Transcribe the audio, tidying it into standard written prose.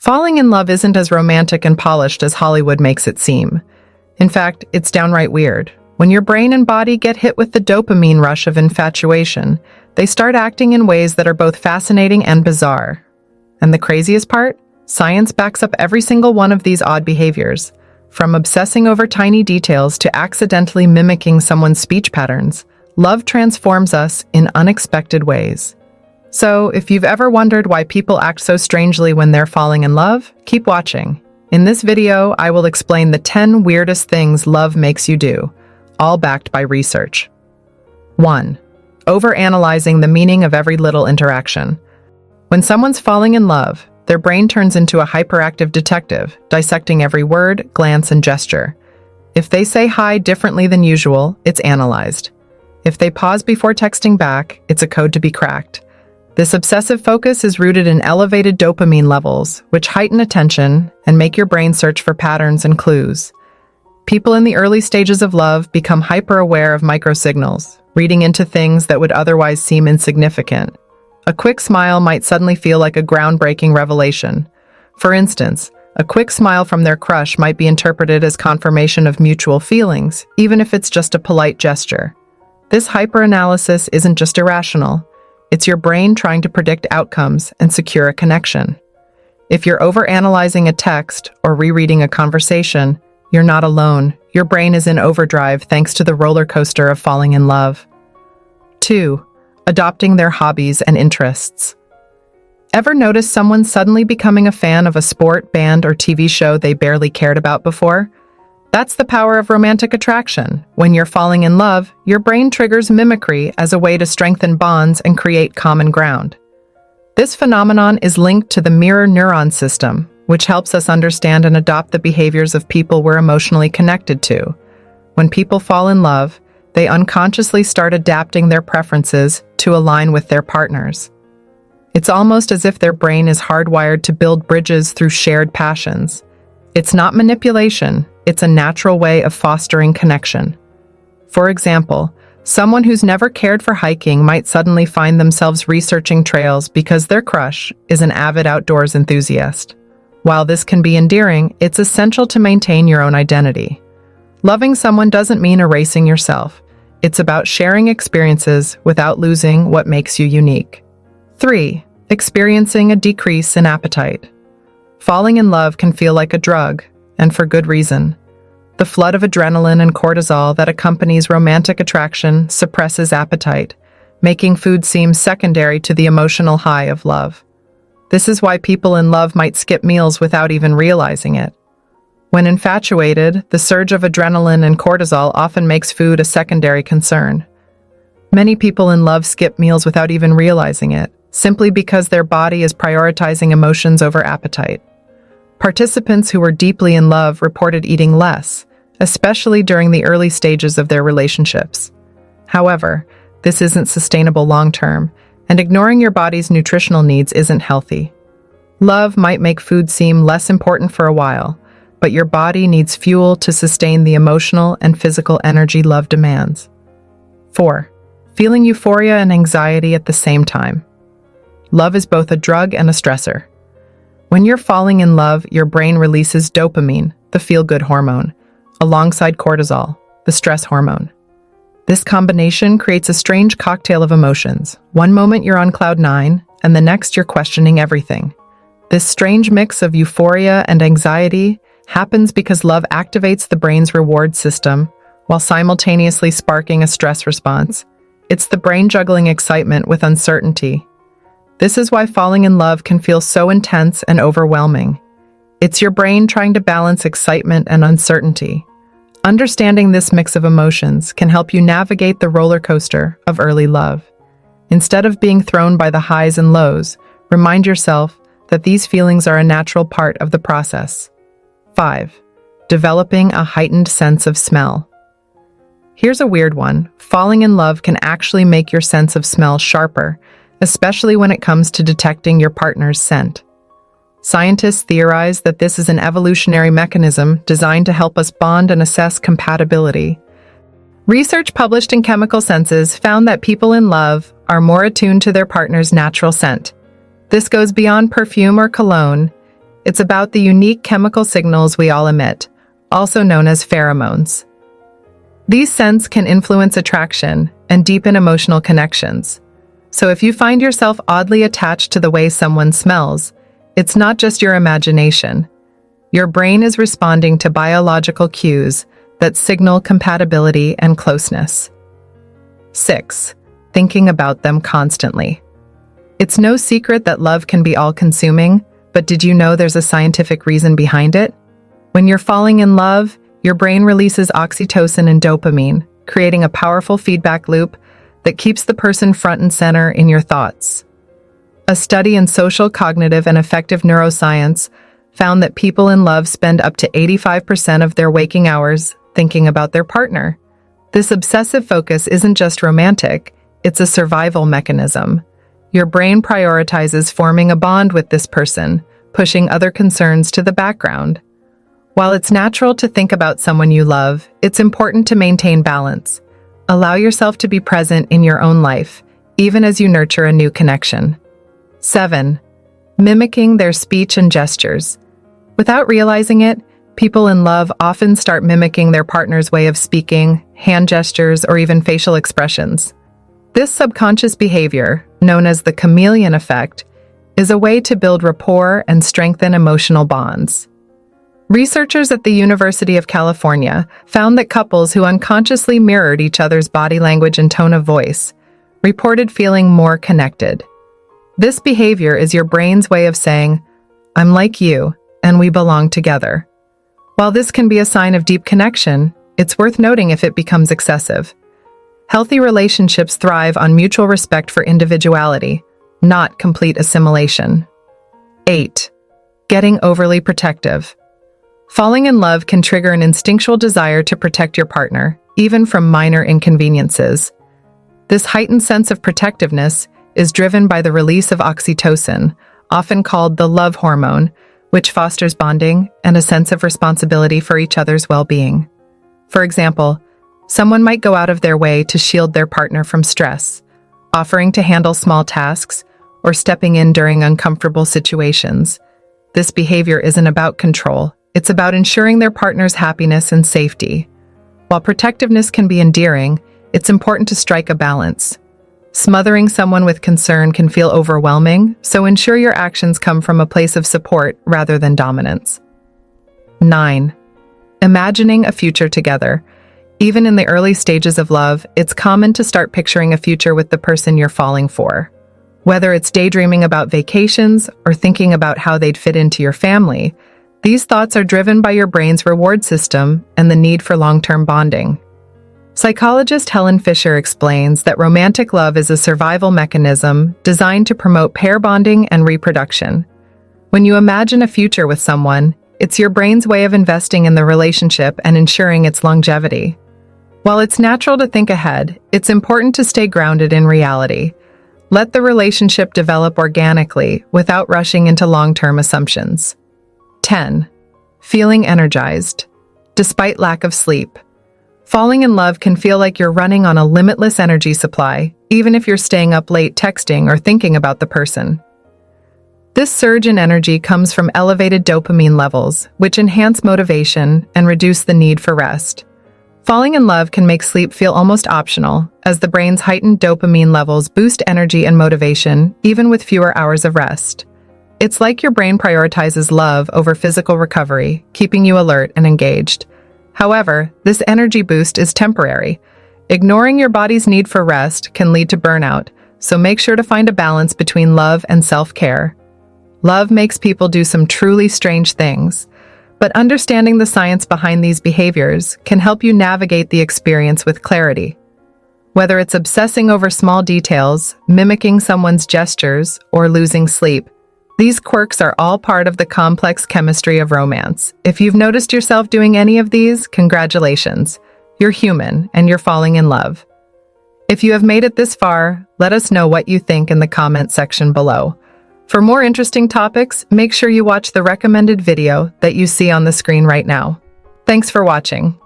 Falling in love isn't as romantic and polished as Hollywood makes it seem. In fact, it's downright weird. When your brain and body get hit with the dopamine rush of infatuation, they start acting in ways that are both fascinating and bizarre. And the craziest part? Science backs up every single one of these odd behaviors. From obsessing over tiny details to accidentally mimicking someone's speech patterns, love transforms us in unexpected ways. So, if you've ever wondered why people act so strangely when they're falling in love, keep watching. In this video, I will explain the 10 weirdest things love makes you do, all backed by research. 1. Overanalyzing the meaning of every little interaction. When someone's falling in love, their brain turns into a hyperactive detective, dissecting every word, glance, and gesture. If they say hi differently than usual, it's analyzed. If they pause before texting back, it's a code to be cracked. This obsessive focus is rooted in elevated dopamine levels, which heighten attention and make your brain search for patterns and clues. People in the early stages of love become hyper-aware of microsignals, reading into things that would otherwise seem insignificant. A quick smile might suddenly feel like a groundbreaking revelation. For instance, a quick smile from their crush might be interpreted as confirmation of mutual feelings, even if it's just a polite gesture. This hyperanalysis isn't just irrational. It's your brain trying to predict outcomes and secure a connection. If you're overanalyzing a text or rereading a conversation, you're not alone. Your brain is in overdrive thanks to the roller coaster of falling in love. 2. Adopting their hobbies and interests. Ever notice someone suddenly becoming a fan of a sport, band, or TV show they barely cared about before? That's the power of romantic attraction. When you're falling in love, your brain triggers mimicry as a way to strengthen bonds and create common ground. This phenomenon is linked to the mirror neuron system, which helps us understand and adopt the behaviors of people we're emotionally connected to. When people fall in love, they unconsciously start adapting their preferences to align with their partners. It's almost as if their brain is hardwired to build bridges through shared passions. It's not manipulation, it's a natural way of fostering connection. For example, someone who's never cared for hiking might suddenly find themselves researching trails because their crush is an avid outdoors enthusiast. While this can be endearing, it's essential to maintain your own identity. Loving someone doesn't mean erasing yourself. It's about sharing experiences without losing what makes you unique. 3. Experiencing a decrease in appetite. Falling in love can feel like a drug, and for good reason. The flood of adrenaline and cortisol that accompanies romantic attraction suppresses appetite, making food seem secondary to the emotional high of love. This is why people in love might skip meals without even realizing it. When infatuated, the surge of adrenaline and cortisol often makes food a secondary concern. Many people in love skip meals without even realizing it, simply because their body is prioritizing emotions over appetite. Participants who were deeply in love reported eating less, especially during the early stages of their relationships. However, this isn't sustainable long-term, and ignoring your body's nutritional needs isn't healthy. Love might make food seem less important for a while, but your body needs fuel to sustain the emotional and physical energy love demands. 4. Feeling euphoria and anxiety at the same time. Love is both a drug and a stressor. When you're falling in love, your brain releases dopamine, the feel-good hormone, alongside cortisol, the stress hormone. This combination creates a strange cocktail of emotions. One moment you're on cloud 9, and the next you're questioning everything. This strange mix of euphoria and anxiety happens because love activates the brain's reward system while simultaneously sparking a stress response. It's the brain juggling excitement with uncertainty. This is why falling in love can feel so intense and overwhelming. It's your brain trying to balance excitement and uncertainty. Understanding this mix of emotions can help you navigate the roller coaster of early love. Instead of being thrown by the highs and lows, remind yourself that these feelings are a natural part of the process. 5. Developing a heightened sense of smell. Here's a weird one. Falling in love can actually make your sense of smell sharper, especially when it comes to detecting your partner's scent. Scientists theorize that this is an evolutionary mechanism designed to help us bond and assess compatibility. Research published in Chemical Senses found that people in love are more attuned to their partner's natural scent. This goes beyond perfume or cologne. It's about the unique chemical signals we all emit, also known as pheromones. These scents can influence attraction and deepen emotional connections. So if you find yourself oddly attached to the way someone smells, it's not just your imagination. Your brain is responding to biological cues that signal compatibility and closeness. 6. Thinking about them constantly. It's no secret that love can be all-consuming, but did you know there's a scientific reason behind it? When you're falling in love, your brain releases oxytocin and dopamine, creating a powerful feedback loop that keeps the person front and center in your thoughts. A study in social, cognitive, and affective neuroscience found that people in love spend up to 85% of their waking hours thinking about their partner. This obsessive focus isn't just romantic, it's a survival mechanism. Your brain prioritizes forming a bond with this person, pushing other concerns to the background. While it's natural to think about someone you love, it's important to maintain balance. Allow yourself to be present in your own life, even as you nurture a new connection. 7. Mimicking their speech and gestures. Without realizing it, people in love often start mimicking their partner's way of speaking, hand gestures, or even facial expressions. This subconscious behavior, known as the chameleon effect, is a way to build rapport and strengthen emotional bonds. Researchers at the University of California found that couples who unconsciously mirrored each other's body language and tone of voice reported feeling more connected. This behavior is your brain's way of saying, "I'm like you, and we belong together." While this can be a sign of deep connection, it's worth noting if it becomes excessive. Healthy relationships thrive on mutual respect for individuality, not complete assimilation. 8. Getting overly protective. Falling in love can trigger an instinctual desire to protect your partner, even from minor inconveniences. This heightened sense of protectiveness is driven by the release of oxytocin, often called the love hormone, which fosters bonding and a sense of responsibility for each other's well-being. For example, someone might go out of their way to shield their partner from stress, offering to handle small tasks or stepping in during uncomfortable situations. This behavior isn't about control, it's about ensuring their partner's happiness and safety. While protectiveness can be endearing, it's important to strike a balance. Smothering someone with concern can feel overwhelming, so ensure your actions come from a place of support rather than dominance. 9. Imagining a future together. Even in the early stages of love, it's common to start picturing a future with the person you're falling for. Whether it's daydreaming about vacations or thinking about how they'd fit into your family, these thoughts are driven by your brain's reward system and the need for long-term bonding. Psychologist Helen Fisher explains that romantic love is a survival mechanism designed to promote pair bonding and reproduction. When you imagine a future with someone, it's your brain's way of investing in the relationship and ensuring its longevity. While it's natural to think ahead, it's important to stay grounded in reality. Let the relationship develop organically without rushing into long-term assumptions. 10. Feeling energized. Despite lack of sleep. Falling in love can feel like you're running on a limitless energy supply, even if you're staying up late texting or thinking about the person. This surge in energy comes from elevated dopamine levels, which enhance motivation and reduce the need for rest. Falling in love can make sleep feel almost optional, as the brain's heightened dopamine levels boost energy and motivation, even with fewer hours of rest. It's like your brain prioritizes love over physical recovery, keeping you alert and engaged. However, this energy boost is temporary. Ignoring your body's need for rest can lead to burnout, so make sure to find a balance between love and self-care. Love makes people do some truly strange things, but understanding the science behind these behaviors can help you navigate the experience with clarity. Whether it's obsessing over small details, mimicking someone's gestures, or losing sleep, these quirks are all part of the complex chemistry of romance. If you've noticed yourself doing any of these, congratulations. You're human, and you're falling in love. If you have made it this far, let us know what you think in the comment section below. For more interesting topics, make sure you watch the recommended video that you see on the screen right now. Thanks for watching.